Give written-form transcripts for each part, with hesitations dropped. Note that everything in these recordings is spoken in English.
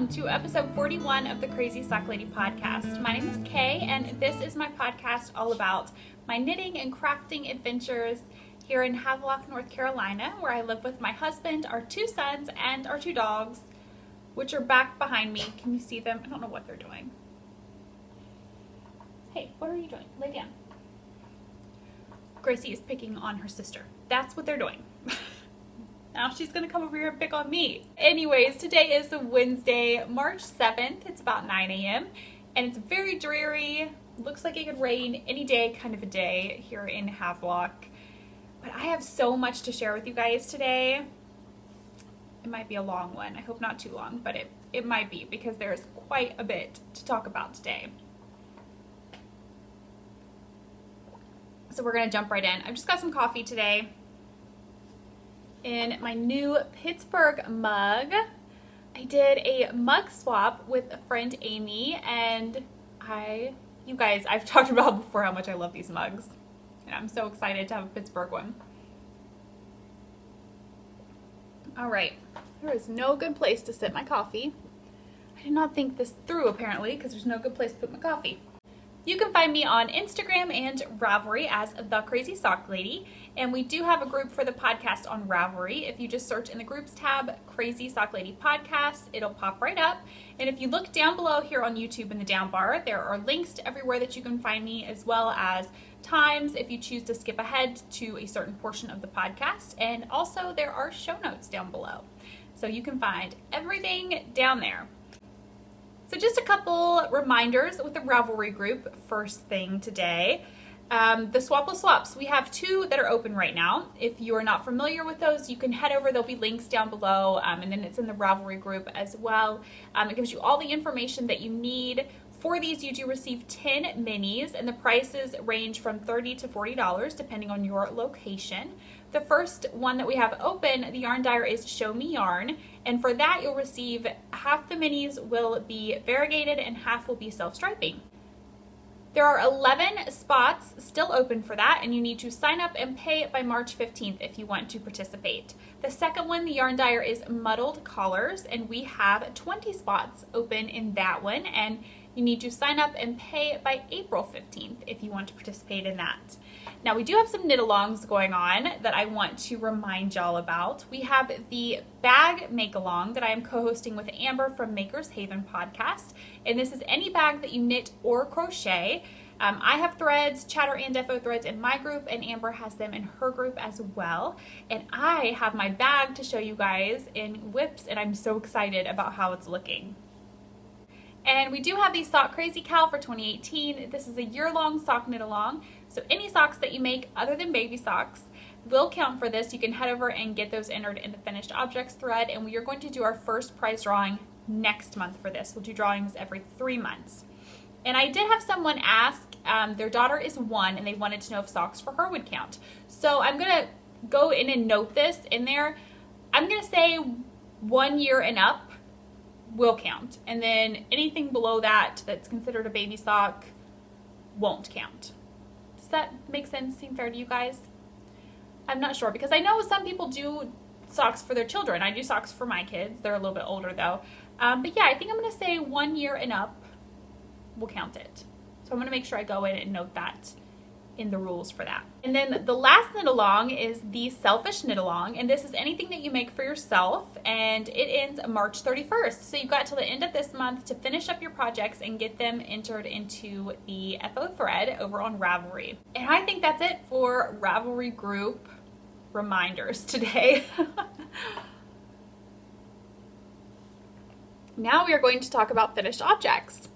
welcome to episode 41 of the Crazy Sock Lady podcast. My name is Kay, and this is my podcast all about my knitting and crafting adventures here in Havelock, North Carolina, where I live with my husband, our two sons, and our two dogs, which are back behind me. Can you see them? I don't know what they're doing. Hey, what are you doing? Lay down. Gracie is picking on her sister. That's what they're doing. Now she's gonna come over here and pick on me. Anyways, today is Wednesday, March 7th. It's about 9 a.m. and it's very dreary. Looks like it could rain any day, kind of a day here in Havelock. But I have so much to share with you guys today. It might be a long one. I hope not too long, but it might be because there's quite a bit to talk about today. So we're gonna jump right in. I've just got some coffee today in my new Pittsburgh mug. I did a mug swap with a friend, Amy, and you guys, I've talked about before how much I love these mugs, and I'm so excited to have a Pittsburgh one. All right, there is no good place to sit my coffee. I did not think this through apparently, because there's no good place to put my coffee. You can find me on Instagram and Ravelry as The Crazy Sock Lady, and we do have a group for the podcast on Ravelry. If you just search in the groups tab, Crazy Sock Lady Podcast, it'll pop right up. And if you look down below here on YouTube in the down bar, there are links to everywhere that you can find me, as well as times if you choose to skip ahead to a certain portion of the podcast. And also there are show notes down below. So you can find everything down there. So just a couple reminders with the Ravelry group. First thing today, the Swapless Swaps. We have two that are open right now. If you are not familiar with those, you can head over. There'll be links down below, and then it's in the Ravelry group as well. It gives you all the information that you need. For these, you do receive 10 minis, and the prices range from $30 to $40 depending on your location. The first one that we have open, the yarn dyer, is Show Me Yarn, and for that you'll receive half the minis will be variegated and half will be self-striping. There are 11 spots still open for that, and you need to sign up and pay by March 15th if you want to participate. The second one, the yarn dyer, is Muddled Collars, and we have 20 spots open in that one, and you need to sign up and pay by April 15th if you want to participate in that. Now, we do have some knit-alongs going on that I want to remind y'all about. We have the bag make-along that I am co-hosting with Amber from Maker's Haven podcast, and this is any bag that you knit or crochet. I have threads, Chatter and Defo threads in my group, and Amber has them in her group as well. And I have my bag to show you guys in WIPs, and I'm so excited about how it's looking. And we do have the Sock Crazy Cal for 2018. This is a year-long sock knit-along, so any socks that you make other than baby socks will count for this. You can head over and get those entered in the finished objects thread, and we are going to do our first prize drawing next month for this. We'll do drawings every 3 months. And I did have someone ask, their daughter is 1, and they wanted to know if socks for her would count. So I'm going to go in and note this in there. I'm going to say 1 year and up will count, and then anything below that that's considered a baby sock won't count. Does that make sense? Seem fair to you guys? I'm not sure, because I know some people do socks for their children. I do socks for my kids. They're a little bit older though. But yeah, I think I'm going to say 1 year and up will count it. So I'm going to make sure I go in and note that in the rules for that. And then the last knit along is the Selfish Knit Along, and this is anything that you make for yourself, and it ends March 31st. So you've got till the end of this month to finish up your projects and get them entered into the FO thread over on Ravelry. And I think that's it for Ravelry group reminders today. Now we are going to talk about finished objects,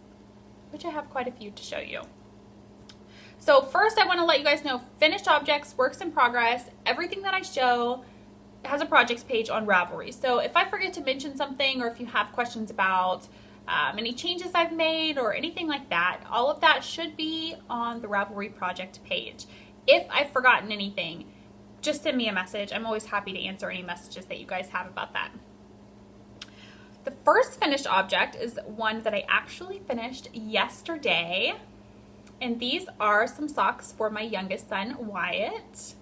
which I have quite a few to show you. So first I want to let you guys know, finished objects, works in progress, everything that I show has a projects page on Ravelry. So if I forget to mention something, or if you have questions about any changes I've made or anything like that, all of that should be on the Ravelry project page. If I've forgotten anything, just send me a message. I'm always happy to answer any messages that you guys have about that. The first finished object is one that I actually finished yesterday. And these are some socks for my youngest son, Wyatt.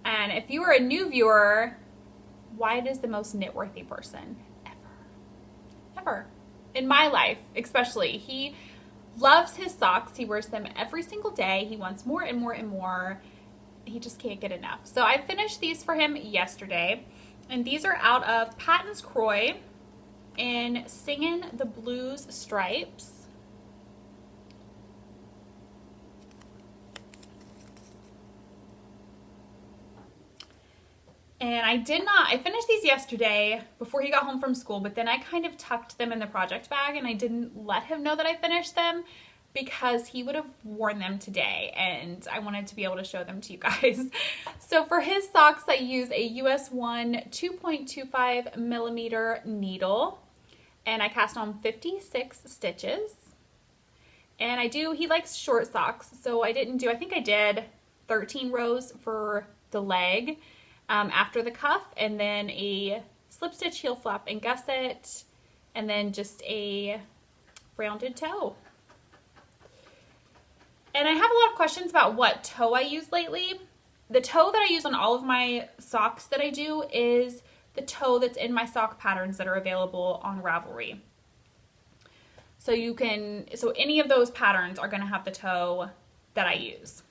And if you are a new viewer, Wyatt is the most knit-worthy person ever. ever. In my life, especially. He loves his socks. He wears them every single day. He wants more and more and more. He just can't get enough. So I finished these for him yesterday. And these are out of Patton's Croy in Singin' the Blues stripes. And I finished these yesterday before he got home from school, but then I kind of tucked them in the project bag and I didn't let him know that I finished them because he would have worn them today and I wanted to be able to show them to you guys. So for his socks, I use a US 1 2.25 millimeter needle and I cast on 56 stitches. And he likes short socks, so I think I did 13 rows for the leg. After the cuff, and then a slip stitch heel flap and gusset, and then just a rounded toe. And I have a lot of questions about what toe I use lately. The toe that I use on all of my socks that I do is the toe that's in my sock patterns that are available on Ravelry. So any of those patterns are going to have the toe that I use.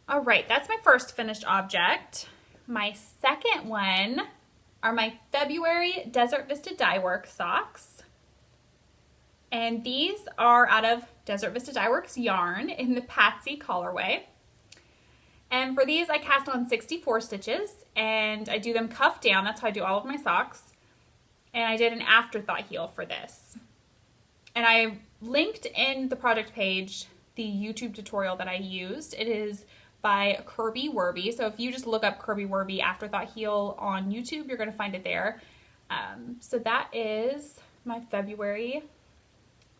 All right, that's my first finished object. My second one are my February Desert Vista Dye Work socks. And these are out of Desert Vista Dye Works yarn in the Patsy colorway. And for these, I cast on 64 stitches and I do them cuff down. That's how I do all of my socks. And I did an afterthought heel for this. And I linked in the project page the YouTube tutorial that I used. It is by Kirby Werby. So if you just look up Kirby Werby afterthought heel on YouTube, you're going to find it there. So that is my February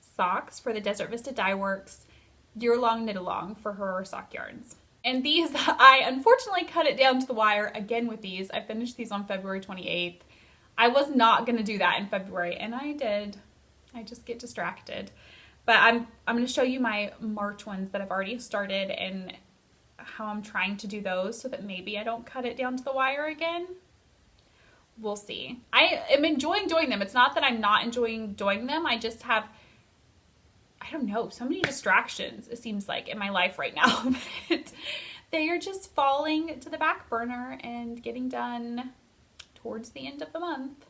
socks for the Desert Vista Dye Works year-long knit-along for her sock yarns. And these, I unfortunately cut it down to the wire again with these. I finished these on February 28th. I was not going to do that in February, and I did. I just get distracted. But I'm going to show you my March ones that I've already started and how I'm trying to do those so that maybe I don't cut it down to the wire again. We'll see. I am enjoying doing them. It's not that I'm not enjoying doing them. I just have, I don't know, so many distractions, it seems like, in my life right now. That they are just falling to the back burner and getting done towards the end of the month.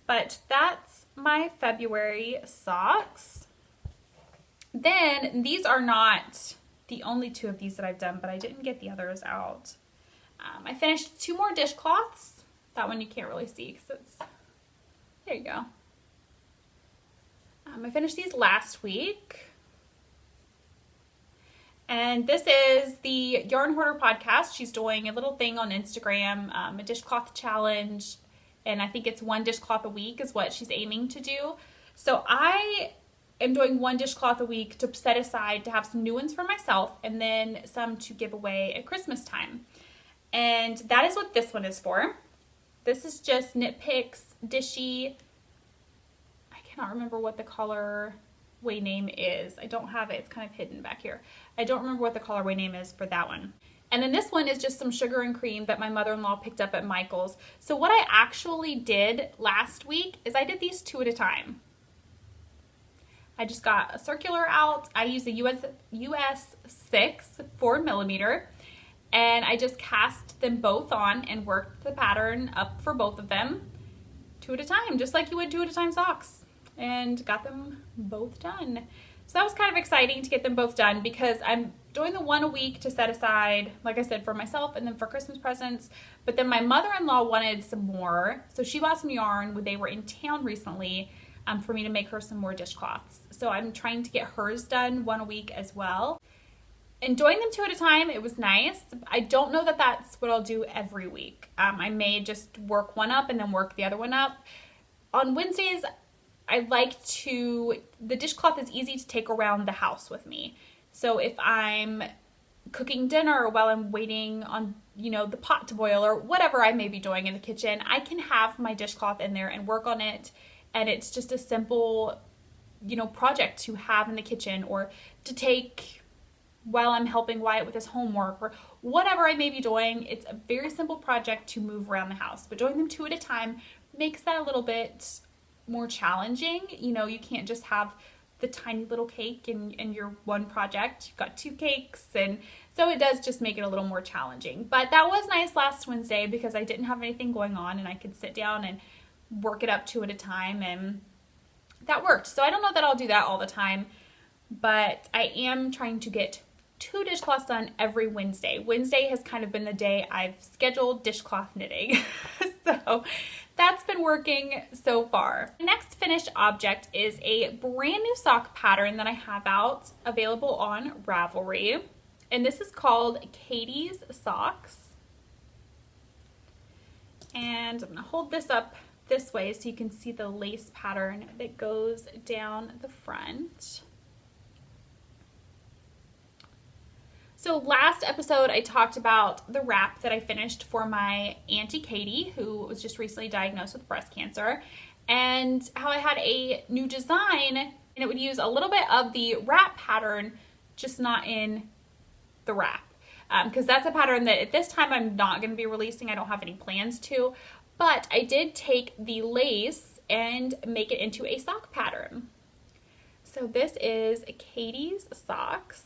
But that's my February socks. Then these are not the only two of these that I've done, but I didn't get the others out. I finished 2 more dishcloths. That one you can't really see because it's, there you go. I finished these last week. And this is the Yarn Hoarder podcast. She's doing a little thing on Instagram, a dishcloth challenge. And I think it's 1 dishcloth a week is what she's aiming to do. So I am doing 1 dishcloth a week to set aside to have some new ones for myself and then some to give away at Christmas time. And that is what this one is for. This is just Knit Picks Dishy. I cannot remember what the colorway name is. I don't have it. It's kind of hidden back here. I don't remember what the colorway name is for that one. And then this one is just some sugar and cream that my mother-in-law picked up at Michael's. So what I actually did last week is I did these 2 at a time. I just got a circular out. I use a US 6 4 millimeter. And I just cast them both on and worked the pattern up for both of them 2 at a time, just like you would 2 at a time socks, and got them both done. So that was kind of exciting to get them both done because I'm doing the 1 a week to set aside, like I said, for myself and then for Christmas presents. But then my mother-in-law wanted some more, so she bought some yarn when they were in town recently for me to make her some more dishcloths. So I'm trying to get hers done 1 a week as well. And doing them 2 at a time, it was nice. I don't know that that's what I'll do every week. I may just work one up and then work the other one up. On Wednesdays, I like the dishcloth is easy to take around the house with me. So if I'm cooking dinner or while I'm waiting on, the pot to boil or whatever I may be doing in the kitchen, I can have my dishcloth in there and work on it. And it's just a simple, project to have in the kitchen or to take while I'm helping Wyatt with his homework or whatever I may be doing. It's a very simple project to move around the house, but doing them 2 at a time makes that a little bit more challenging. You know, you can't just have the tiny little cake in your one project. You've got 2 cakes, and so it does just make it a little more challenging. But that was nice last Wednesday because I didn't have anything going on and I could sit down and work it up 2 at a time, and that worked. So I don't know that I'll do that all the time, but I am trying to get 2 dishcloths done every Wednesday. Wednesday has kind of been the day I've scheduled dishcloth knitting. So that's been working so far. The next finished object is a brand new sock pattern that I have out available on Ravelry. And this is called Katie's Socks. And I'm gonna hold this up this way so you can see the lace pattern that goes down the front. So last episode, I talked about the wrap that I finished for my Auntie Katie, who was just recently diagnosed with breast cancer, and how I had a new design, and it would use a little bit of the wrap pattern, just not in the wrap. Because that's a pattern that at this time I'm not going to be releasing. I don't have any plans to, but I did take the lace and make it into a sock pattern. So this is Katie's Socks.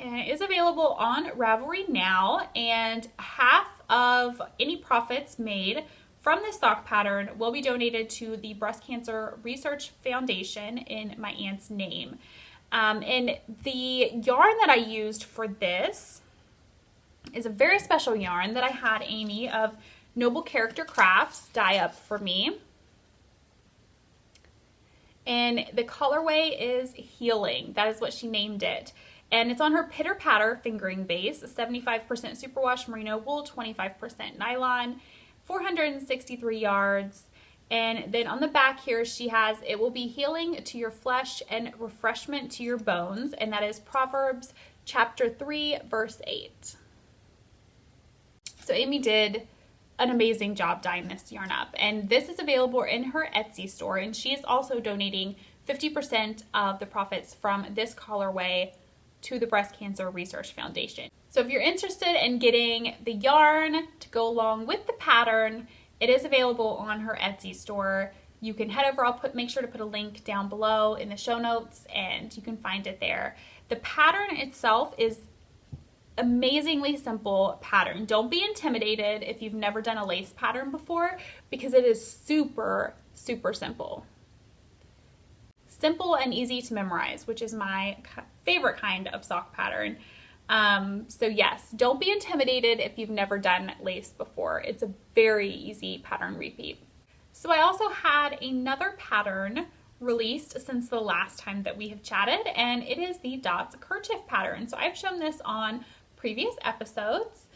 And it is available on Ravelry now, and half of any profits made from this sock pattern will be donated to the Breast Cancer Research Foundation in my aunt's name. And the yarn that I used for this is a very special yarn that I had Amy of Noble Character Crafts dye up for me. And the colorway is Healing. That is what she named it. And it's on her Pitter Patter fingering base, 75% superwash merino wool, 25% nylon, 463 yards. And then on the back here, she has, it will be healing to your flesh and refreshment to your bones. And that is Proverbs chapter 3, verse 8. So Amy did an amazing job dyeing this yarn up. And this is available in her Etsy store. And she is also donating 50% of the profits from this colorway to the Breast Cancer Research Foundation. So if you're interested in getting the yarn to go along with the pattern, it is available on her Etsy store. You can head over, make sure to put a link down below in the show notes, and you can find it there. The pattern itself is amazingly simple pattern. Don't be intimidated if you've never done a lace pattern before, because it is super, super simple. Simple and easy to memorize, which is my favorite kind of sock pattern. So yes, don't be intimidated if you've never done lace before. It's a very easy pattern repeat. So I also had another pattern released since the last time that we have chatted, and it is the Dots Kerchief pattern. So I've shown this on previous episodes,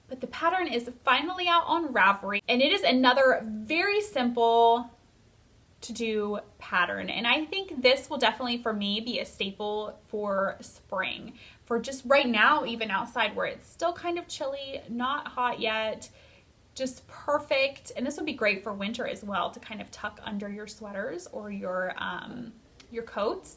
but the pattern is finally out on Ravelry, and it is another very simple to do pattern. And I think this will definitely for me be a staple for spring, for just right now, even outside where it's still kind of chilly, not hot yet, just perfect. And this would be great for winter as well, to kind of tuck under your sweaters or your coats.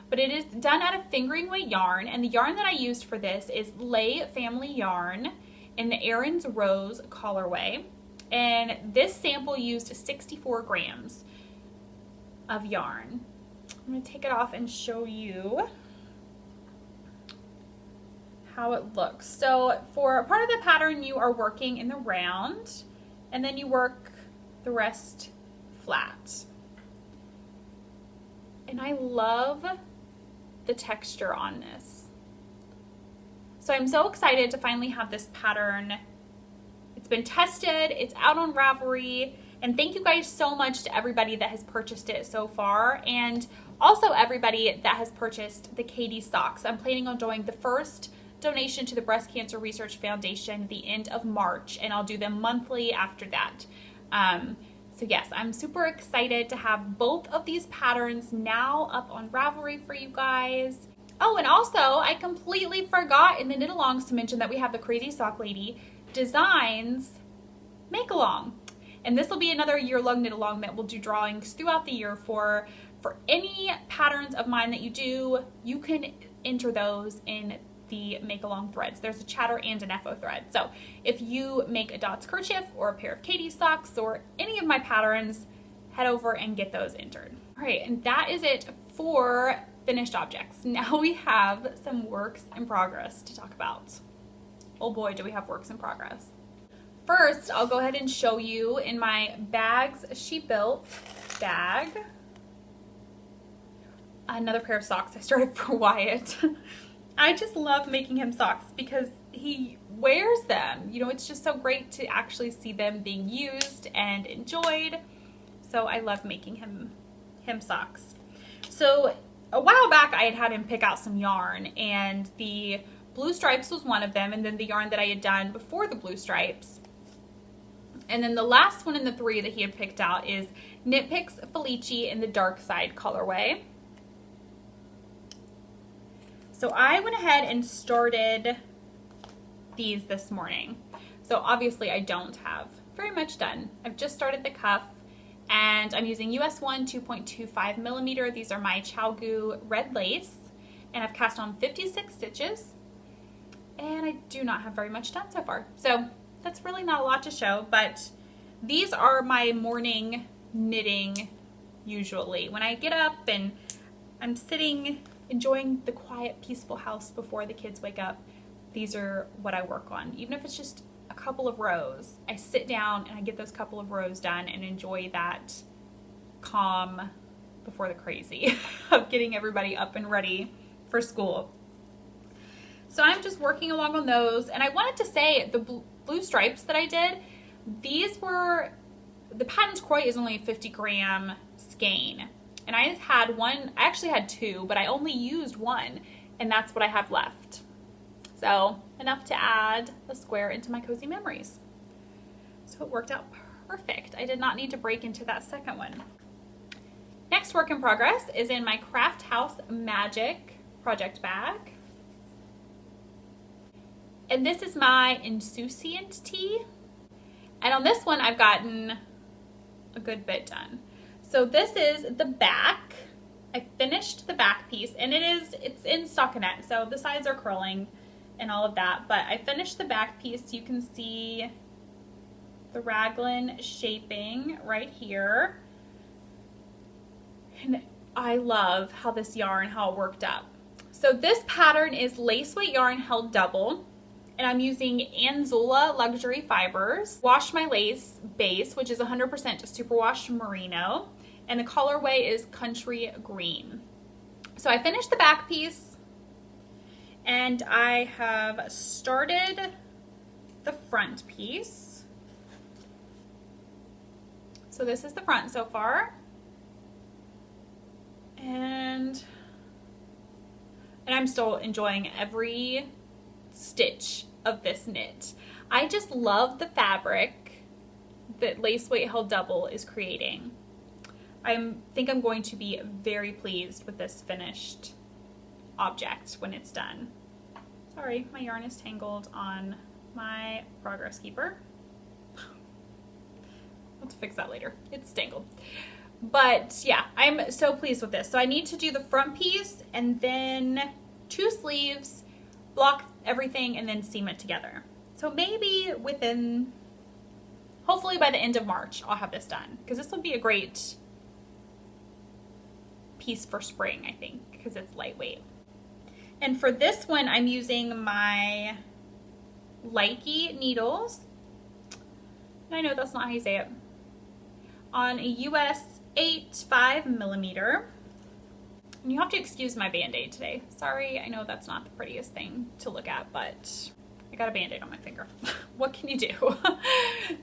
But it is done out of fingering weight yarn, and the yarn that I used for this is Lay Family yarn in the Erin's Rose colorway, and this sample used 64 grams of yarn. I'm going to take it off and show you how it looks. So for part of the pattern, you are working in the round, and then you work the rest flat. And I love the texture on this. So I'm so excited to finally have this pattern. It's been tested, it's out on Ravelry, and thank you guys so much to everybody that has purchased it so far, and also everybody that has purchased the Katie socks. I'm planning on doing the first donation to the Breast Cancer Research Foundation the end of March, and I'll do them monthly after that. So yes, I'm super excited to have both of these patterns now up on Ravelry for you guys. Oh, and also I completely forgot in the knit alongs to mention that we have the Crazy Sock Lady Designs make along. And this will be another year-long knit along that we'll do drawings throughout the year for any patterns of mine that you do. You can enter those in the make along threads. There's a chatter and an FO thread. So if you make a dots kerchief or a pair of Katie's socks or any of my patterns, head over and get those entered. All right, and that is it for finished objects. Now we have some works in progress to talk about. Oh boy, do we have works in progress. First, I'll go ahead and show you in my bags she built bag. Another pair of socks I started for Wyatt. I just love making him socks because he wears them. You know, it's just so great to actually see them being used and enjoyed. So I love making him socks. So a while back I had him pick out some yarn, and the blue stripes was one of them, and then the yarn that I had done before the blue stripes. And then the last one in the 3 that he had picked out is Knit Picks Felici in the dark side colorway. So I went ahead and started these this morning. So obviously I don't have very much done. I've just started the cuff, and I'm using US 1 2.25 millimeter. These are my ChowGoo red lace, and I've cast on 56 stitches, and I do not have very much done so far. So that's really not a lot to show, but these are my morning knitting usually. When I get up and I'm sitting enjoying the quiet, peaceful house before the kids wake up, these are what I work on. Even if it's just a couple of rows, I sit down and I get those couple of rows done and enjoy that calm before the crazy of getting everybody up and ready for school. So I'm just working along on those, and I wanted to say the blue stripes that I did, these were, the Patent Croix is only a 50 gram skein. And I had one, I actually had 2, but I only used 1, and that's what I have left. So enough to add a square into my cozy memories. So it worked out perfect. I did not need to break into that second one. Next work in progress is in my Craft House Magic project bag. And this is my Insouciant tee. And on this one, I've gotten a good bit done. So this is the back. I finished the back piece, and it's in stockinette, so the sides are curling and all of that, but I finished the back piece. You can see the raglan shaping right here. And I love how this yarn, how it worked up. So this pattern is lace weight yarn held double, and I'm using Anzula Luxury Fibers. Wash My Lace base, which is 100% superwash merino, and the colorway is Country Green. So I finished the back piece, and I have started the front piece. So this is the front so far. And I'm still enjoying every stitch of this knit. I just love the fabric that Lace Weight Held Double is creating. I think I'm going to be very pleased with this finished object when it's done. Sorry, my yarn is tangled on my progress keeper. I'll have to fix that later. It's tangled. But yeah, I'm so pleased with this. So I need to do the front piece and then 2 sleeves, block everything, and then seam it together. So maybe within, hopefully by the end of March, I'll have this done, because this would be a great piece for spring, I think, because it's lightweight. And for this one, I'm using my Likey needles. I know that's not how you say it. On a US 8 5mm. And you have to excuse my band-aid today. Sorry, I know that's not the prettiest thing to look at, but I got a band-aid on my finger. What can you do?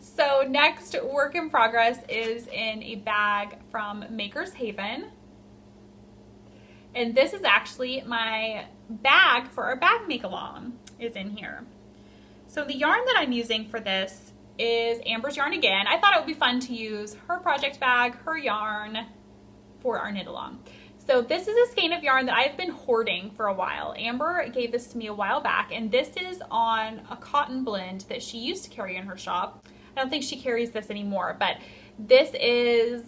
So next work in progress is in a bag from Maker's Haven. And this is actually my bag for our bag make-along is in here. So the yarn that I'm using for this is Amber's yarn again. I thought it would be fun to use her project bag, her yarn for our knit along. So this is a skein of yarn that I've been hoarding for a while. Amber gave this to me a while back, and this is on a cotton blend that she used to carry in her shop. I don't think she carries this anymore, but this is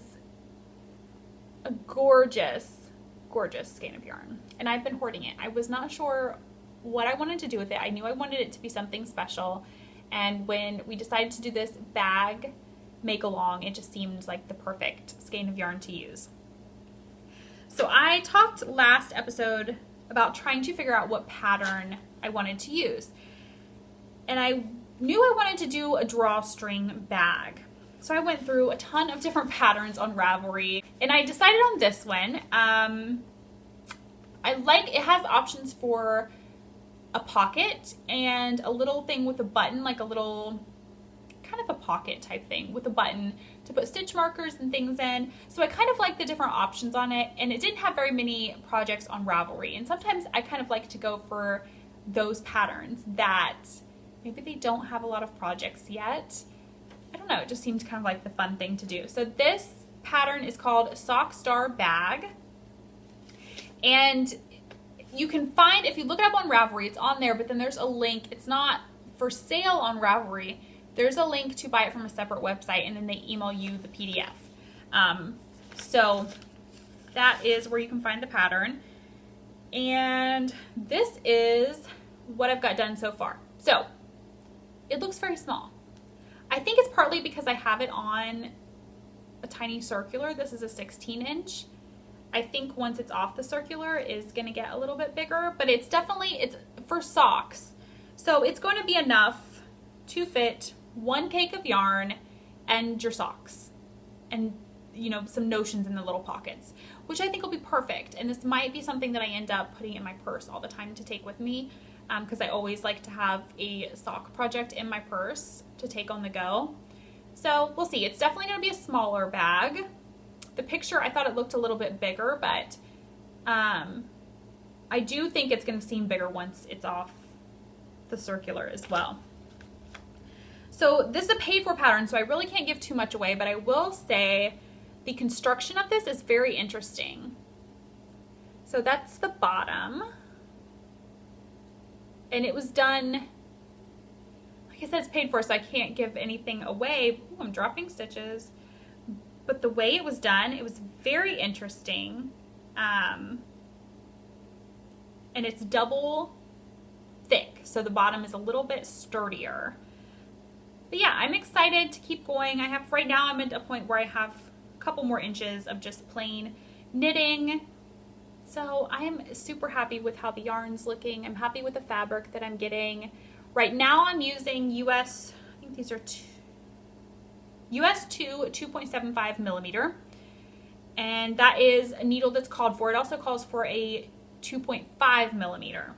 a gorgeous, gorgeous skein of yarn, and I've been hoarding it. I was not sure what I wanted to do with it. I knew I wanted it to be something special. And when we decided to do this bag make along, it just seemed like the perfect skein of yarn to use. So I talked last episode about trying to figure out what pattern I wanted to use. And I knew I wanted to do a drawstring bag. So I went through a ton of different patterns on Ravelry, and I decided on this one. It has options for a pocket and a little thing with a button, like a little kind of a pocket type thing with a button to put stitch markers and things in. So I kind of like the different options on it, and it didn't have very many projects on Ravelry. And sometimes I kind of like to go for those patterns that maybe they don't have a lot of projects yet. I don't know, it just seems kind of like the fun thing to do. So this pattern is called Sock Star Bag. And you can find, if you look it up on Ravelry, it's on there, but then there's a link. It's not for sale on Ravelry. There's a link to buy it from a separate website, and then they email you the PDF. So that is where you can find the pattern. And this is what I've got done so far. So it looks very small. I think it's partly because I have it on a tiny circular. This is a 16-inch. I think once it's off the circular is going to get a little bit bigger, but it's for socks. So it's going to be enough to fit one cake of yarn and your socks and, some notions in the little pockets, which I think will be perfect. And this might be something that I end up putting in my purse all the time to take with me, because I always like to have a sock project in my purse to take on the go. So we'll see. It's definitely going to be a smaller bag. The picture, I thought it looked a little bit bigger, but I do think it's going to seem bigger once it's off the circular as well. So this is a paid for pattern, so I really can't give too much away, but I will say the construction of this is very interesting. So that's the bottom. And it was done, like I said, it's paid for, so I can't give anything away. Ooh, I'm dropping stitches. But the way it was done, it was very interesting. And it's double thick, so the bottom is a little bit sturdier. But yeah, I'm excited to keep going. Right now I'm at a point where I have a couple more inches of just plain knitting. So I am super happy with how the yarn's looking. I'm happy with the fabric that I'm getting. Right now I'm using US, I think these are US 2 2.75 millimeter. And that is a needle that's called for. It also calls for a 2.5 millimeter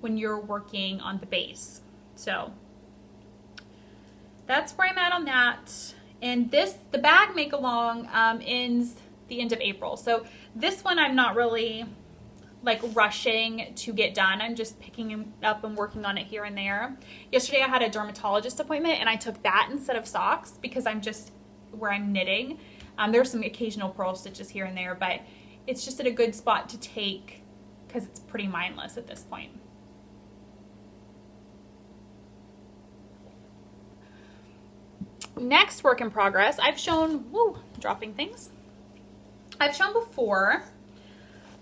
when you're working on the base. So that's where I'm at on that. And the bag make along ends the end of April. So this one I'm not really like rushing to get done. I'm just picking it up and working on it here and there. Yesterday I had a dermatologist appointment and I took that instead of socks because I'm just where I'm knitting. There's some occasional purl stitches here and there, but it's just at a good spot to take because it's pretty mindless at this point. Next work in progress, I've shown, dropping things. I've shown before,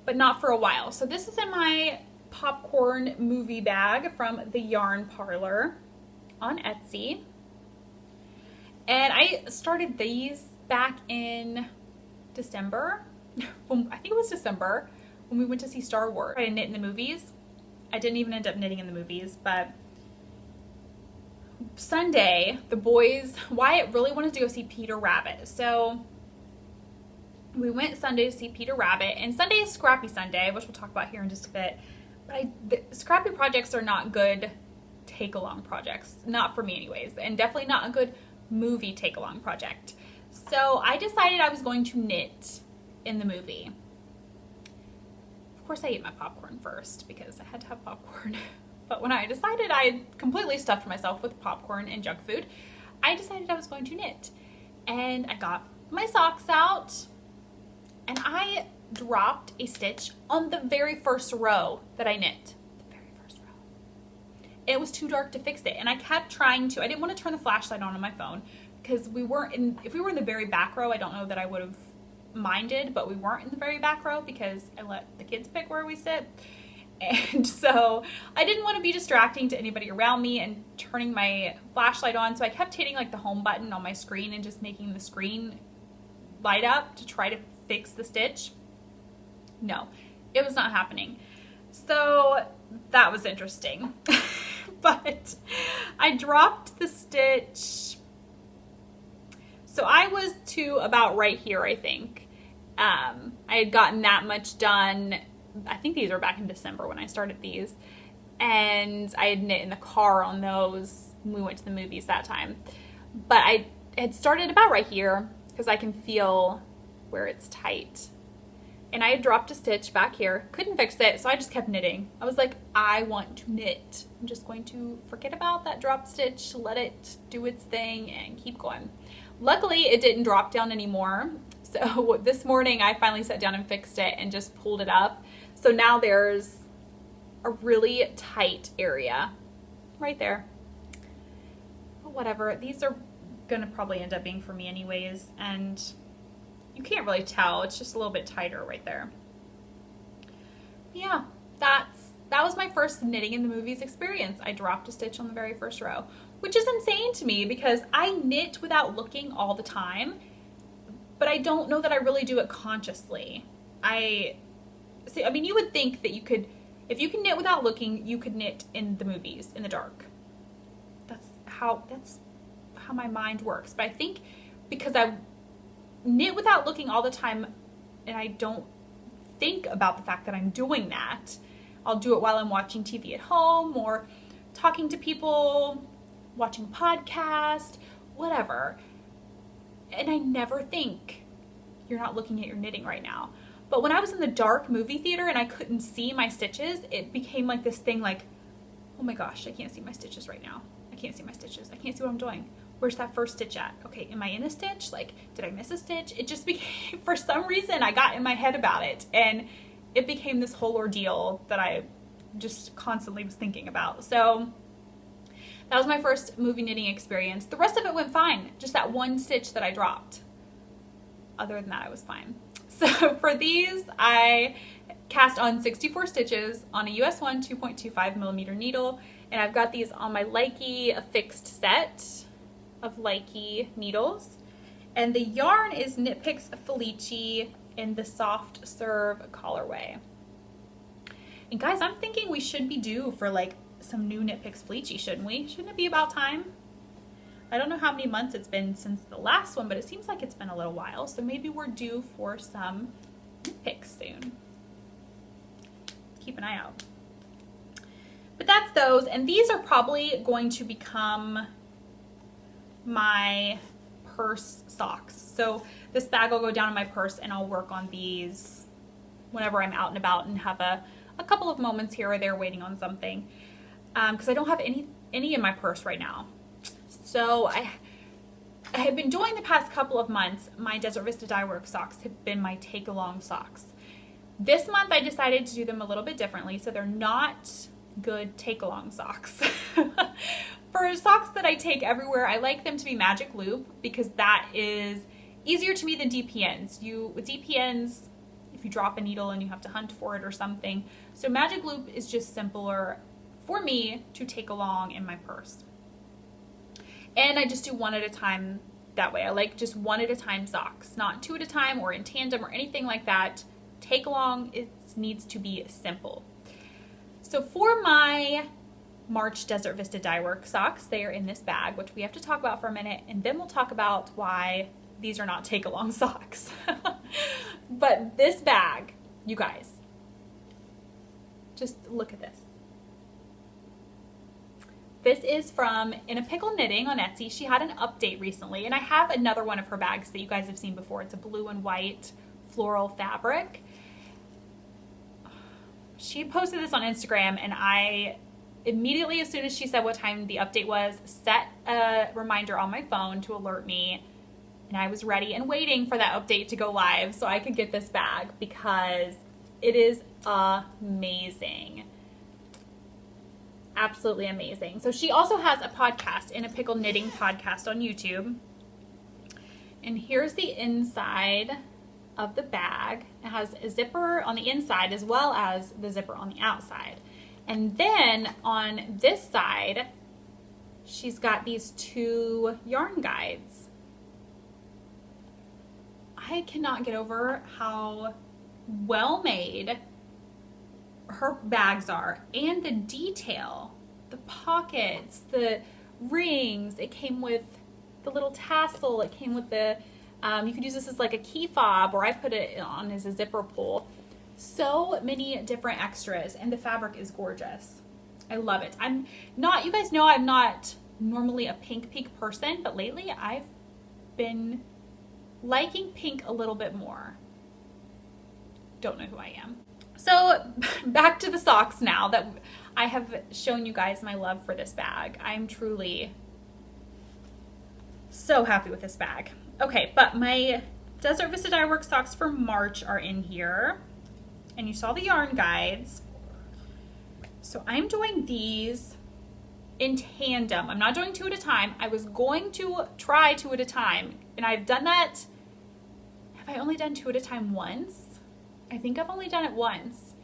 but not for a while. So this is in my popcorn movie bag from the Yarn Parlor on Etsy. And I started these back in December. I think it was December when we went to see Star Wars. I knit in the movies. I didn't even end up knitting in the movies, but Sunday, the boys, Wyatt really wanted to go see Peter Rabbit. So we went Sunday to see Peter Rabbit, and Sunday is Scrappy Sunday, which we'll talk about here in just a bit. But the Scrappy projects are not good take-along projects. Not for me anyways, and definitely not a good movie take-along project. So I decided I was going to knit in the movie. Of course I ate my popcorn first because I had to have popcorn. But when I decided I had completely stuffed myself with popcorn and junk food, I decided I was going to knit. And I got my socks out, and I dropped a stitch on the very first row that I knit. The very first row. It was too dark to fix it, and I kept trying to. I didn't want to turn the flashlight on my phone because if we were in the very back row, I don't know that I would have minded, but we weren't in the very back row because I let the kids pick where we sit. And so I didn't want to be distracting to anybody around me and turning my flashlight on. So I kept hitting like the home button on my screen and just making the screen light up to try to fix the stitch. No, it was not happening. So that was interesting. But I dropped the stitch. So I was to about right here, I think. I had gotten that much done. I think these were back in December when I started these. And I had knit in the car on those when we went to the movies that time. But I had started about right here because I can feel where it's tight. And I had dropped a stitch back here. Couldn't fix it, so I just kept knitting. I was like, I want to knit. I'm just going to forget about that drop stitch, let it do its thing, and keep going. Luckily, it didn't drop down anymore. So this morning, I finally sat down and fixed it and just pulled it up. So now there's a really tight area right there. But whatever, these are gonna probably end up being for me anyways, and you can't really tell. It's just a little bit tighter right there. Yeah, that was my first knitting in the movies experience. I dropped a stitch on the very first row, which is insane to me because I knit without looking all the time, but I don't know that I really do it consciously. I mean, you would think that you could, if you can knit without looking, you could knit in the movies in the dark. That's how my mind works. But I think because I knit without looking all the time and I don't think about the fact that I'm doing that, I'll do it while I'm watching TV at home or talking to people, watching a podcast, whatever. And I never think you're not looking at your knitting right now. But when I was in the dark movie theater and I couldn't see my stitches, it became like this thing like, oh my gosh, I can't see my stitches right now. I can't see my stitches. I can't see what I'm doing. Where's that first stitch at? Okay, am I in a stitch? Like, did I miss a stitch? It just became, for some reason, I got in my head about it. And it became this whole ordeal that I just constantly was thinking about. So that was my first movie knitting experience. The rest of it went fine. Just that one stitch that I dropped. Other than that, I was fine. So for these, I cast on 64 stitches on a US 1 2.25 millimeter needle. And I've got these on my Likey, a fixed set of Likey needles. And the yarn is Knit Picks Felici in the soft serve colorway. And guys, I'm thinking we should be due for like some new Knit Picks Felici, shouldn't we? Shouldn't it be about time? I don't know how many months it's been since the last one, but it seems like it's been a little while. So maybe we're due for some Knit Picks soon. Keep an eye out. But that's those, and these are probably going to become my purse socks. So this bag will go down in my purse and I'll work on these whenever I'm out and about and have a couple of moments here or there waiting on something. Because I don't have any in my purse right now. So I have been doing the past couple of months, my Desert Vista Dye Work socks have been my take along socks. This month I decided to do them a little bit differently, so they're not good take along socks. For socks that I take everywhere, I like them to be magic loop because that is easier to me than DPNs. With DPNs, if you drop a needle and you have to hunt for it or something. So magic loop is just simpler for me to take along in my purse. And I just do one at a time that way. I like just one at a time socks, not two at a time or in tandem or anything like that. Take along, it needs to be simple. So for my March Desert Vista Dye Work socks, they are in this bag, which we have to talk about for a minute, and then we'll talk about why these are not take along socks. But this bag, you guys, just look at this. This is from In a Pickle Knitting on Etsy. She had an update recently, and I have another one of her bags that you guys have seen before. It's a blue and white floral fabric. She posted this on Instagram, and I immediately, as soon as she said what time the update was, set a reminder on my phone to alert me, and I was ready and waiting for that update to go live so I could get this bag because it is amazing. Absolutely amazing. So she also has a podcast, In a Pickle Knitting podcast on YouTube. And here's the inside of the bag. It has a zipper on the inside as well as the zipper on the outside. And then on this side, she's got these 2 yarn guides. I cannot get over how well made her bags are, and the detail, the pockets, the rings. It came with the little tassel. It came with the, you could use this as like a key fob, or I put it on as a zipper pull. So many different extras, and the fabric is gorgeous. I love it. You guys know I'm not normally a pink person, but lately I've been liking pink a little bit more. Don't know who I am. So back to the socks now that I have shown you guys my love for this bag. I'm truly so happy with this bag. Okay, but my Desert Vista Dye Works socks for March are in here. And you saw the yarn guides. So I'm doing these in tandem. I'm not doing 2 at a time. I was going to try 2 at a time, and I've done that. Have I only done 2 at a time once? I think I've only done it once,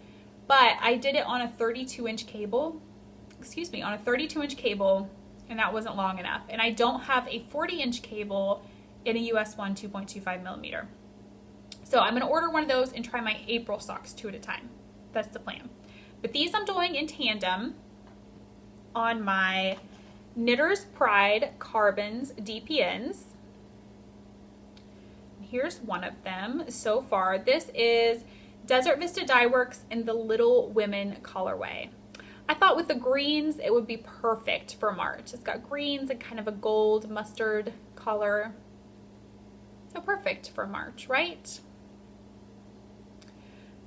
but I did it on a 32-inch cable. Excuse me, on a 32-inch cable, and that wasn't long enough. And I don't have a 40-inch cable in a US 1 2.25 millimeter. So I'm going to order one of those and try my April socks 2 at a time. That's the plan. But these I'm doing in tandem on my Knitter's Pride Carbons DPNs. Here's one of them so far. This is Desert Vista Dye Works in the Little Women colorway. I thought with the greens it would be perfect for March. It's got greens and kind of a gold mustard color. So perfect for March, right?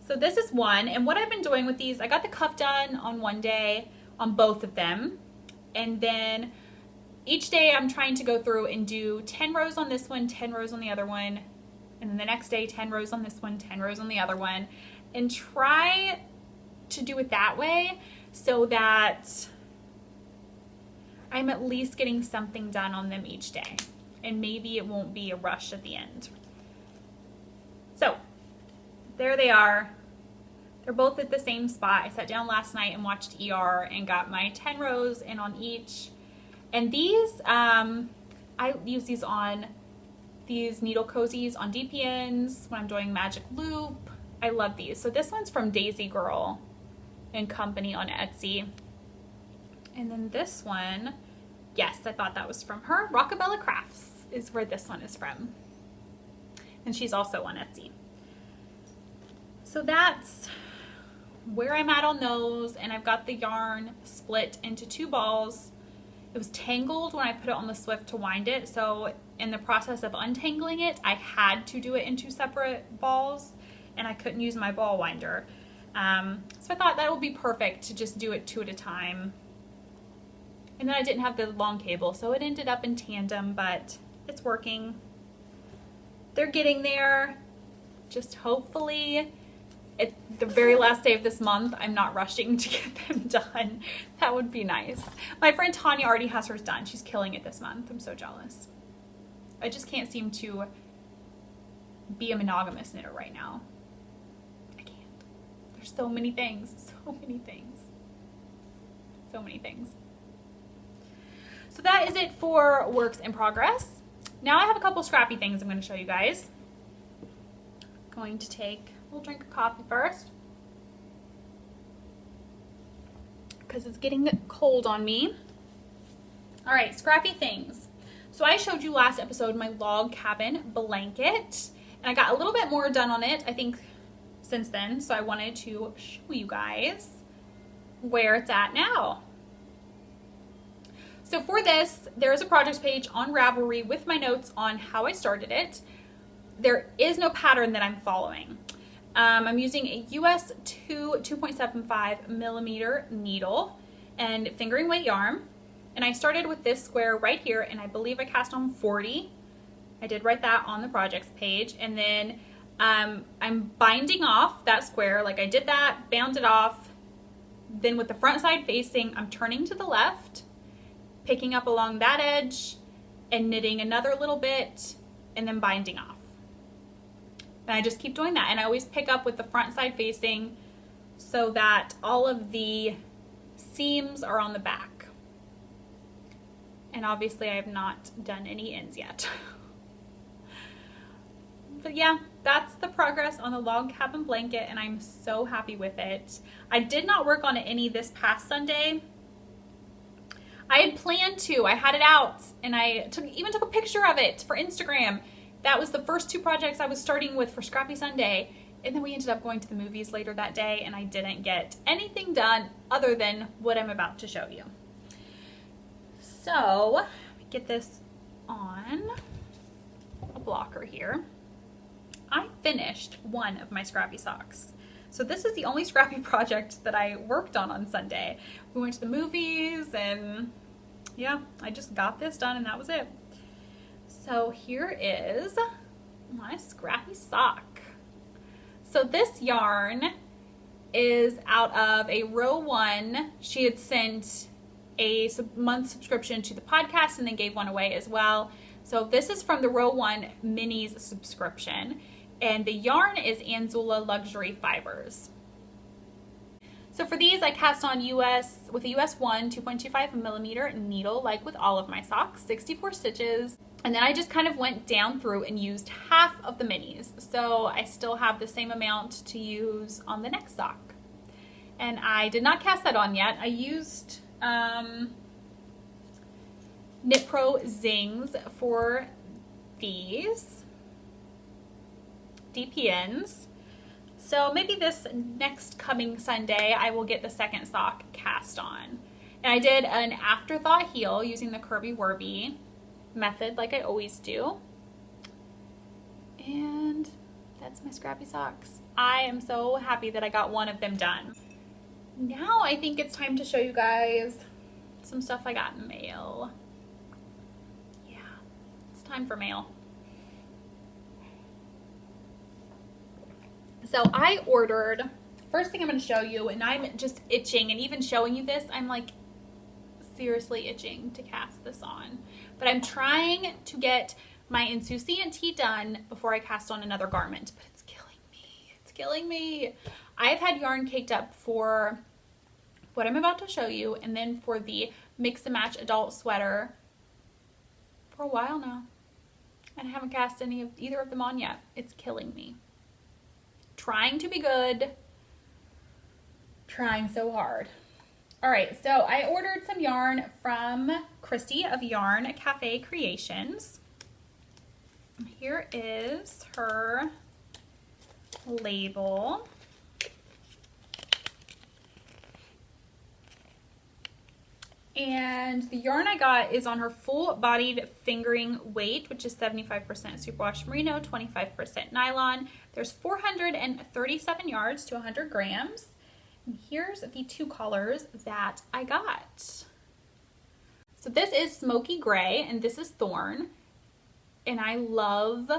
So this is one, and what I've been doing with these, I got the cuff done on one day on both of them, and then each day I'm trying to go through and do 10 rows on this one, 10 rows on the other one, and then the next day 10 rows on this one, 10 rows on the other one, and try to do it that way so that I'm at least getting something done on them each day, and maybe it won't be a rush at the end. So there they are. They're both at the same spot. I sat down last night and watched ER and got my 10 rows in on each. And these, I use these on these needle cozies on DPNs when I'm doing Magic Loop. I love these. So this one's from Daisy Girl and Company on Etsy. And then this one, yes, I thought that was from her. Rockabella Crafts is where this one is from. And she's also on Etsy. So that's where I'm at on those, and I've got the yarn split into 2 balls. It was tangled when I put it on the Swift to wind it, so in the process of untangling it, I had to do it in 2 separate balls, and I couldn't use my ball winder. So I thought that would be perfect to just do it 2 at a time. And then I didn't have the long cable, so it ended up in tandem, but it's working. They're getting there. Just hopefully at the very last day of this month, I'm not rushing to get them done. That would be nice. My friend Tanya already has hers done. She's killing it this month. I'm so jealous. I just can't seem to be a monogamous knitter right now. I can't. There's so many things. So many things. So many things. So that is it for works in progress. Now I have a couple scrappy things I'm going to show you guys. Going to take a little drink of coffee first because it's getting cold on me. All right, scrappy things. So I showed you last episode my log cabin blanket, and I got a little bit more done on it, I think, since then. So I wanted to show you guys where it's at now. So for this, there is a projects page on Ravelry with my notes on how I started it. There is no pattern that I'm following. I'm using a US 2.75 millimeter needle and fingering weight yarn. And I started with this square right here, and I believe I cast on 40. I did write that on the projects page. And then I'm binding off that square. Like I did that, bound it off. Then with the front side facing, I'm turning to the left, picking up along that edge and knitting another little bit and then binding off. And I just keep doing that. And I always pick up with the front side facing so that all of the seams are on the back. And obviously I have not done any ends yet. But yeah, that's the progress on the log cabin blanket, and I'm so happy with it. I did not work on any this past Sunday. I had planned to. I had it out, and I even took a picture of it for Instagram. That was the first 2 projects I was starting with for Scrappy Sunday, and then we ended up going to the movies later that day, and I didn't get anything done other than what I'm about to show you. So, let me get this on a blocker here. I finished one of my Scrappy socks. So this is the only Scrappy project that I worked on Sunday. We went to the movies, and yeah, I just got this done, and that was it. So here is my Scrappy sock. So this yarn is out of a row 1. She had sent a month subscription to the podcast and then gave one away as well. So this is from the row 1 minis subscription. And the yarn is Anzula Luxury Fibers. So for these, I cast on with a US 1 2.25 millimeter needle, like with all of my socks, 64 stitches. And then I just kind of went down through and used half of the minis. So I still have the same amount to use on the next sock. And I did not cast that on yet. I used Knit Pro Zings for these DPNs. So maybe this next coming Sunday I will get the second sock cast on. And I did an afterthought heel using the Curvy Wurby method like I always do. And that's my Scrappy socks. I am so happy that I got one of them done. Now I think it's time to show you guys some stuff I got in the mail. Yeah, it's time for mail. So I ordered, first thing I'm going to show you, and I'm just itching, and even showing you this, I'm like seriously itching to cast this on. But I'm trying to get my insouciant tee done before I cast on another garment, but it's killing me. It's killing me. I've had yarn caked up for what I'm about to show you, and then for the mix and match adult sweater for a while now. And I haven't cast either of them on yet. It's killing me. Trying to be good, trying so hard. All right, so I ordered some yarn from Christy of Yarn Cafe Creations. Here is her label. And the yarn I got is on her full-bodied fingering weight, which is 75% superwash merino, 25% nylon. There's 437 yards to 100 grams. And here's the 2 colors that I got. So this is Smoky Gray, and this is Thorn. And I love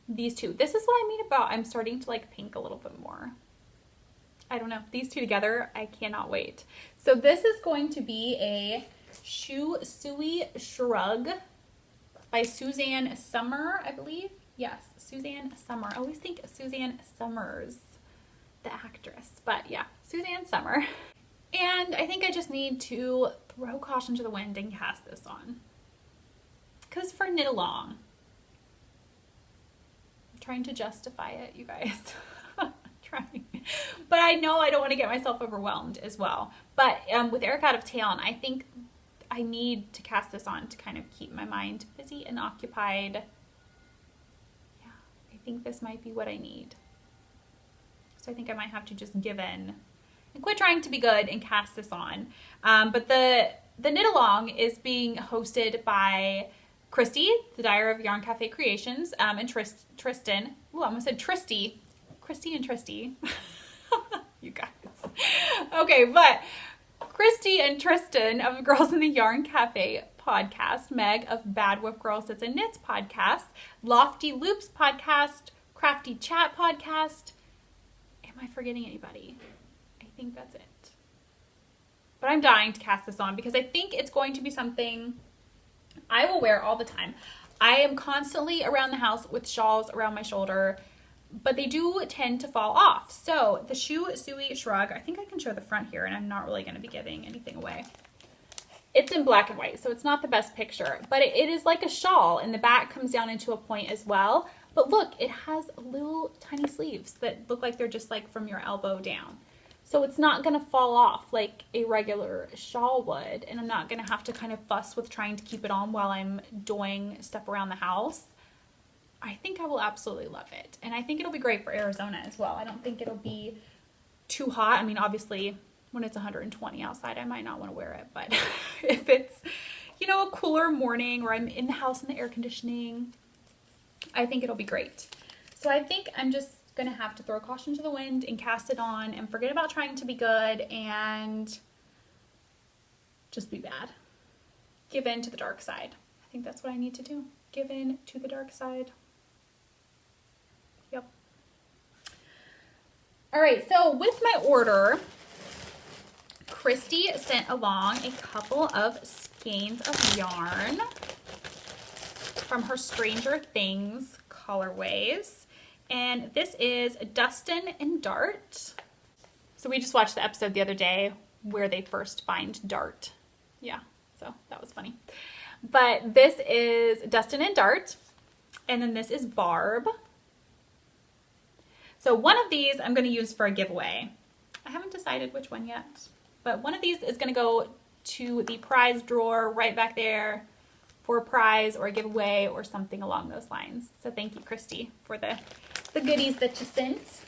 these 2. This is what I mean about I'm starting to like pink a little bit more. I don't know. These 2 together, I cannot wait. So this is going to be a Shu Sui Shrug by Suzanne Summer, I believe. Yes, Suzanne Summer. I always think Suzanne Summers, the actress. But yeah, Suzanne Summer. And I think I just need to throw caution to the wind and cast this on. Because for knit along. I'm trying to justify it, you guys. Trying. But I know I don't want to get myself overwhelmed as well. But with Eric out of town, I think I need to cast this on to kind of keep my mind busy and occupied. Yeah, I think this might be what I need. So I think I might have to just give in and quit trying to be good and cast this on. But the knit along is being hosted by Christy, the Diary of Yarn Cafe Creations, and Tristan. Ooh, I almost said Tristy. Christy and Tristy. You guys. Okay, but Christy and Tristan of Girls in the Yarn Cafe podcast, Meg of Bad Wolf Girl Sits and Knits podcast, Lofty Loops podcast, Crafty Chat podcast. Am I forgetting anybody? I think that's it. But I'm dying to cast this on because I think it's going to be something I will wear all the time. I am constantly around the house with shawls around my shoulder, but they do tend to fall off. So the Shu Sui Shrug, I think I can show the front here, and I'm not really going to be giving anything away. It's in black and white, so it's not the best picture, but it is like a shawl, and the back comes down into a point as well. But look, it has little tiny sleeves that look like they're just like from your elbow down. So it's not gonna fall off like a regular shawl would, and I'm not gonna have to kind of fuss with trying to keep it on while I'm doing stuff around the house. I think I will absolutely love it. And I think it'll be great for Arizona as well. I don't think it'll be too hot. I mean, obviously, when it's 120 outside, I might not want to wear it, but if it's, you know, a cooler morning or I'm in the house in the air conditioning, I think it'll be great. So I think I'm just going to have to throw caution to the wind and cast it on and forget about trying to be good and just be bad. Give in to the dark side. I think that's what I need to do. Give in to the dark side. Yep. All right, so with my order, Christy sent along a couple of skeins of yarn from her Stranger Things colorways. And this is Dustin and Dart. So we just watched the episode the other day where they first find Dart. Yeah, so that was funny. But this is Dustin and Dart. And then this is Barb. So one of these I'm going to use for a giveaway. I haven't decided which one yet. But one of these is going to go to the prize drawer right back there for a prize or a giveaway or something along those lines. So thank you, Christy, for the goodies that you sent.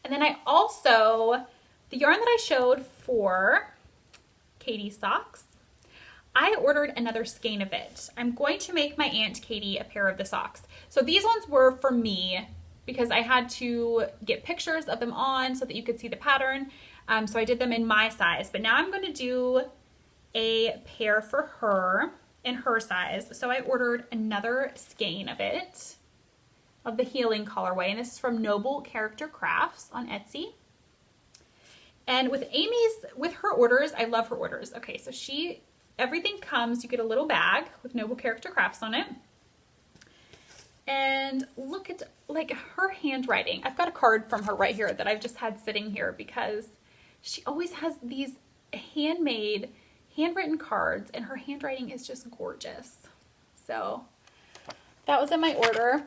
And then I also, the yarn that I showed for Katie's socks, I ordered another skein of it. I'm going to make my Aunt Katie a pair of the socks. So these ones were for me because I had to get pictures of them on so that you could see the pattern. So I did them in my size, but now I'm going to do a pair for her in her size. So I ordered another skein of it, of the Healing colorway, and this is from Noble Character Crafts on Etsy. And with her orders, I love her orders. Okay, so everything comes, you get a little bag with Noble Character Crafts on it. And look at like her handwriting. I've got a card from her right here that I've just had sitting here because she always has these handwritten cards, and her handwriting is just gorgeous. So that was in my order.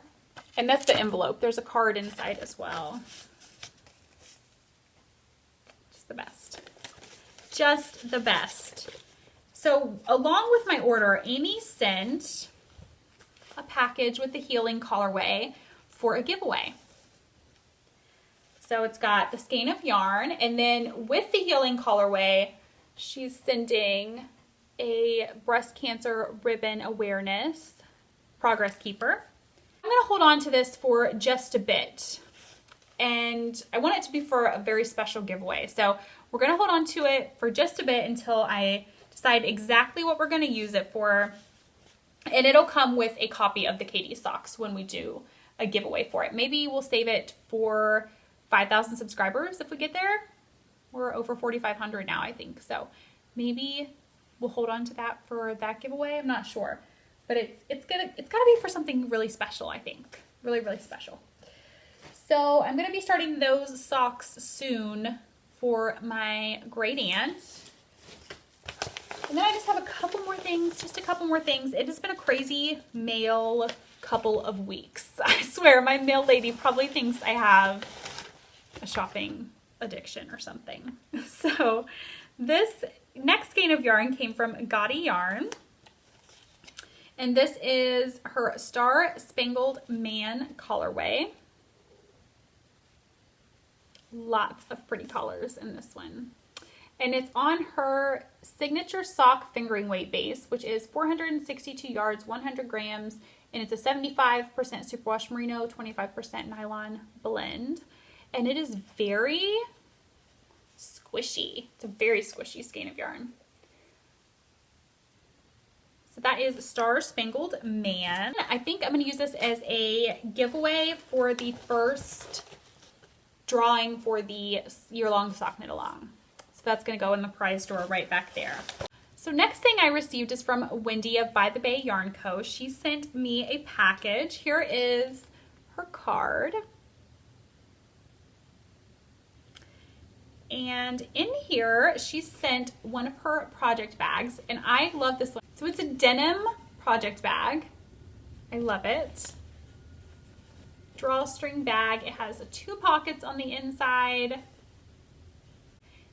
And that's the envelope. There's a card inside as well. Just the best. Just the best. So along with my order, Amy sent a package with the Healing colorway for a giveaway. So it's got the skein of yarn, and then with the Healing colorway, she's sending a breast cancer ribbon awareness progress keeper. I'm going to hold on to this for just a bit, and I want it to be for a very special giveaway. So we're going to hold on to it for just a bit until I decide exactly what we're going to use it for, and it'll come with a copy of the Katie socks when we do a giveaway for it. Maybe we'll save it for 5,000 subscribers if we get there. We're over 4,500 now, I think. So maybe we'll hold on to that for that giveaway. I'm not sure. But it's gotta be for something really special, I think. Really, really special. So I'm gonna be starting those socks soon for my great aunt. And then I just have a couple more things, It has been a crazy mail couple of weeks. I swear, my mail lady probably thinks I have a shopping addiction or something. So this next skein of yarn came from Gaudy Yarn. And this is her Star Spangled Man colorway. Lots of pretty colors in this one. And it's on her signature sock fingering weight base, which is 462 yards, 100 grams. And it's a 75% superwash merino, 25% nylon blend. And it is very squishy. It's a very squishy skein of yarn. So that is Star Spangled Man. I think I'm going to use this as a giveaway for the first drawing for the year-long sock knit along. So that's going to go in the prize drawer right back there. So next thing I received is from Wendy of By the Bay Yarn Co. She sent me a package. Here is her card. And in here, she sent one of her project bags, and I love this one. So it's a denim project bag. I love it. Drawstring bag. It has 2 pockets on the inside.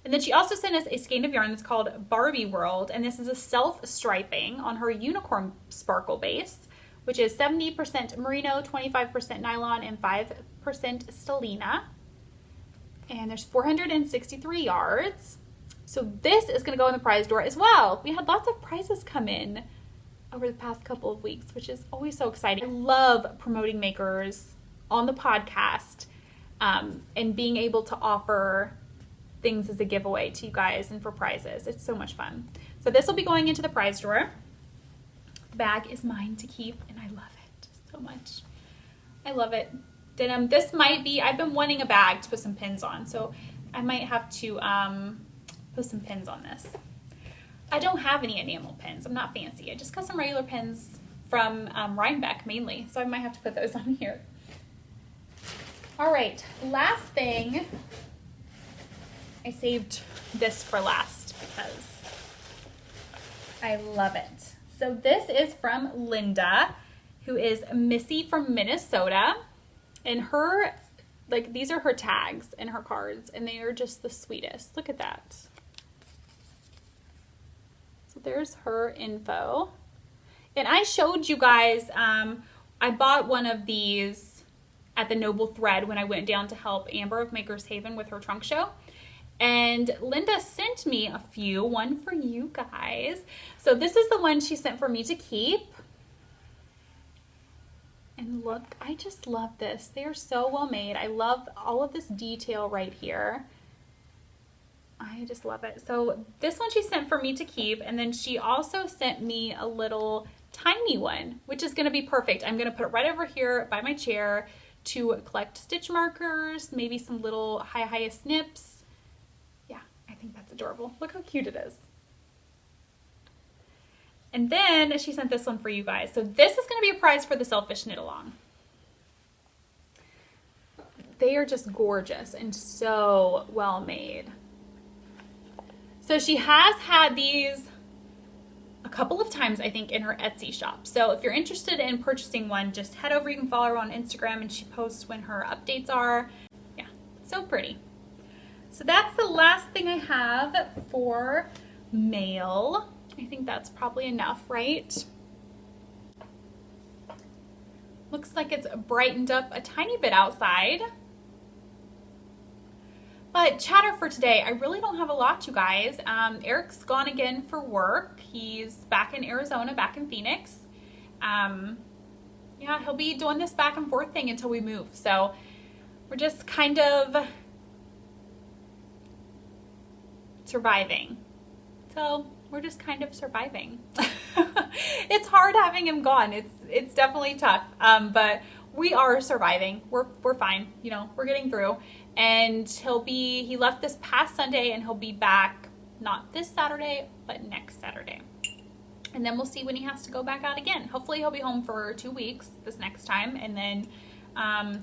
And then she also sent us a skein of yarn that's called Barbie World, and this is a self-striping on her unicorn sparkle base, which is 70% merino, 25% nylon, and 5% stellina. And there's 463 yards. So this is going to go in the prize drawer as well. We had lots of prizes come in over the past couple of weeks, which is always so exciting. I love promoting makers on the podcast and being able to offer things as a giveaway to you guys and for prizes. It's so much fun. So this will be going into the prize drawer. The bag is mine to keep, and I love it so much. I love it. Denim. This might be, I've been wanting a bag to put some pins on, so I might have to put some pins on this. I don't have any enamel pins. I'm not fancy. I just got some regular pins from Rhinebeck mainly, so I might have to put those on here. All right, last thing. I saved this for last because I love it. So this is from Linda, who is Missy from Minnesota. And her, like, these are her tags and her cards, and they are just the sweetest. Look at that. So there's her info. And I showed you guys, I bought one of these at the Noble Thread when I went down to help Amber of Makers Haven with her trunk show. And Linda sent me a few, one for you guys. So this is the one she sent for me to keep. And look, I just love this. They are so well made. I love all of this detail right here. I just love it. So this one she sent for me to keep, and then she also sent me a little tiny one, which is going to be perfect. I'm going to put it right over here by my chair to collect stitch markers, maybe some little high snips. Yeah, I think that's adorable. Look how cute it is. And then she sent this one for you guys. So this is going to be a prize for the Selfish Knit Along. They are just gorgeous and so well made. So she has had these a couple of times, I think, in her Etsy shop. So if you're interested in purchasing one, just head over. You can follow her on Instagram, and she posts when her updates are. Yeah, so pretty. So that's the last thing I have for mail. I think that's probably enough, right? Looks like it's brightened up a tiny bit outside. But chatter for today, I really don't have a lot, you guys. Eric's gone again for work. He's back in Arizona, back in Phoenix. Yeah, he'll be doing this back and forth thing until we move. So we're just kind of surviving. So we're just kind of surviving. It's hard having him gone. It's definitely tough. But we are surviving. We're fine. You know, we're getting through. And he left this past Sunday, and he'll be back not this Saturday, but next Saturday. And then we'll see when he has to go back out again. Hopefully he'll be home for 2 weeks this next time, and then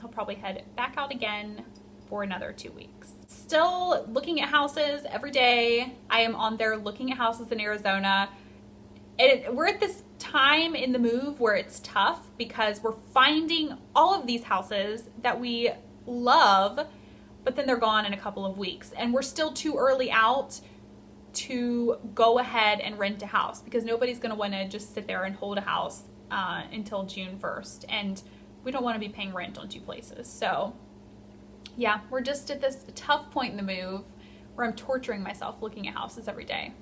he'll probably head back out again for another 2 weeks. Still looking at houses every day. I am on there looking at houses in Arizona. And we're at this time in the move where it's tough because we're finding all of these houses that we love, but then they're gone in a couple of weeks. And we're still too early out to go ahead and rent a house because nobody's going to want to just sit there and hold a house until June 1st. And we don't want to be paying rent on 2 places. So yeah, we're just at this tough point in the move where I'm torturing myself looking at houses every day.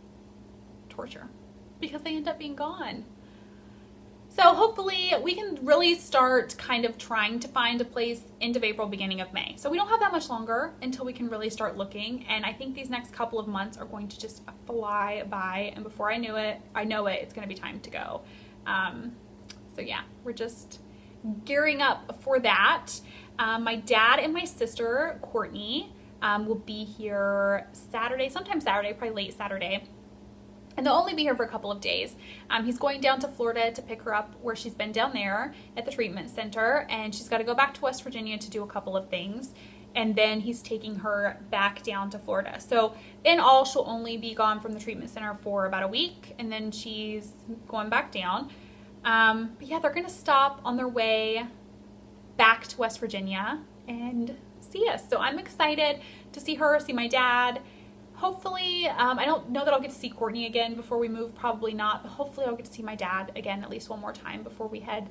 Torture. Because they end up being gone. So hopefully we can really start kind of trying to find a place end of April, beginning of May. So we don't have that much longer until we can really start looking. And I think these next couple of months are going to just fly by. And before I know it, it's going to be time to go. So yeah, we're just gearing up for that. My dad and my sister, Courtney, will be here Saturday, sometime Saturday, probably late Saturday. And they'll only be here for a couple of days. He's going down to Florida to pick her up where she's been down there at the treatment center. And she's got to go back to West Virginia to do a couple of things. and then he's taking her back down to Florida. So in all, she'll only be gone from the treatment center for about a week, and then she's going back down. But yeah, they're gonna stop on their way back to West Virginia and see us. So I'm excited to see her, see my dad. Hopefully, I don't know that I'll get to see Courtney again before we move, probably not, but hopefully I'll get to see my dad again at least one more time before we head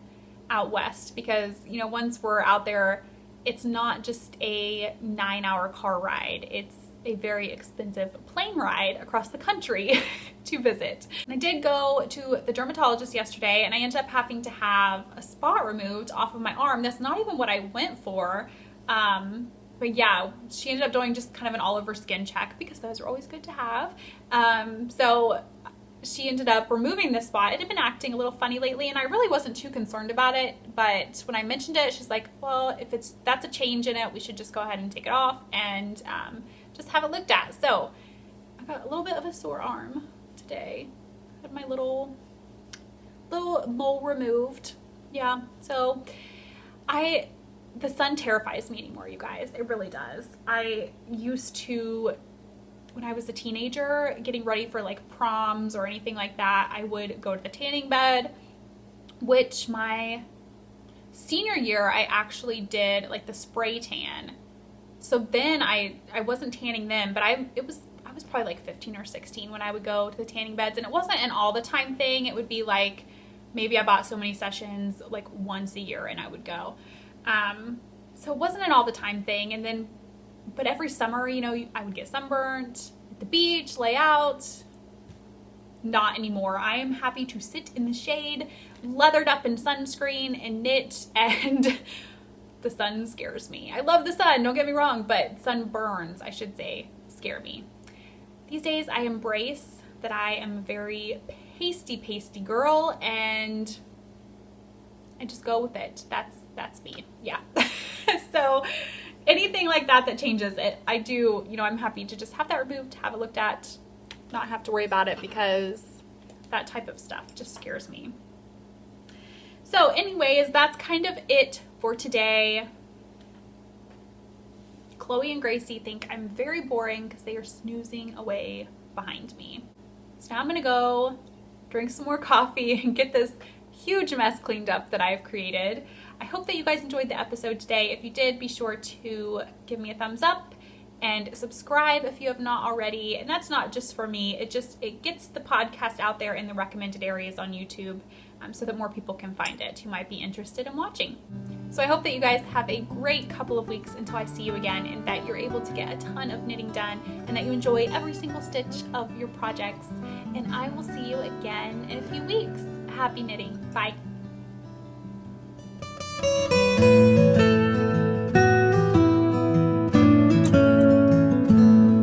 out west, because, you know, once we're out there, it's not just a 9-hour car ride. It's a very expensive plane ride across the country to visit. And I did go to the dermatologist yesterday, and I ended up having to have a spot removed off of my arm. That's not even what I went for. But yeah, she ended up doing just kind of an all over skin check, because those are always good to have. So she ended up removing this spot. It had been acting a little funny lately, and I really wasn't too concerned about it. But when I mentioned it, she's like, well, if that's a change in it, we should just go ahead and take it off and just have it looked at. So I got a little bit of a sore arm today. Had my little mole removed. Yeah, so the sun terrifies me anymore, you guys. It really does. I used to, when I was a teenager, getting ready for like proms or anything like that, I would go to the tanning bed, which my senior year, I actually did like the spray tan. So then I wasn't tanning then, but I was probably like 15 or 16 when I would go to the tanning beds, and it wasn't an all the time thing. It would be like, maybe I bought so many sessions like once a year and I would go. So it wasn't an all the time thing. And then, but every summer, you know, I would get sunburnt at the beach, lay out. Not anymore. I am happy to sit in the shade, leathered up in sunscreen and knit, and the sun scares me. I love the sun, don't get me wrong, but sunburns, I should say, scare me. These days I embrace that I am a very pasty girl, and I just go with it. That's me. Yeah. So anything like that changes it, I do, you know, I'm happy to just have that removed, have it looked at, not have to worry about it, because that type of stuff just scares me. So anyways, that's kind of it for today. Chloe and Gracie think I'm very boring because they are snoozing away behind me. So now I'm gonna go drink some more coffee and get this huge mess cleaned up that I've created. I hope that you guys enjoyed the episode today. If you did, be sure to give me a thumbs up and subscribe if you have not already. And that's not just for me, it gets the podcast out there in the recommended areas on YouTube, so that more people can find it who might be interested in watching. So I hope that you guys have a great couple of weeks until I see you again, and that you're able to get a ton of knitting done, and that you enjoy every single stitch of your projects. And I will see you again in a few weeks. Happy knitting. Bye.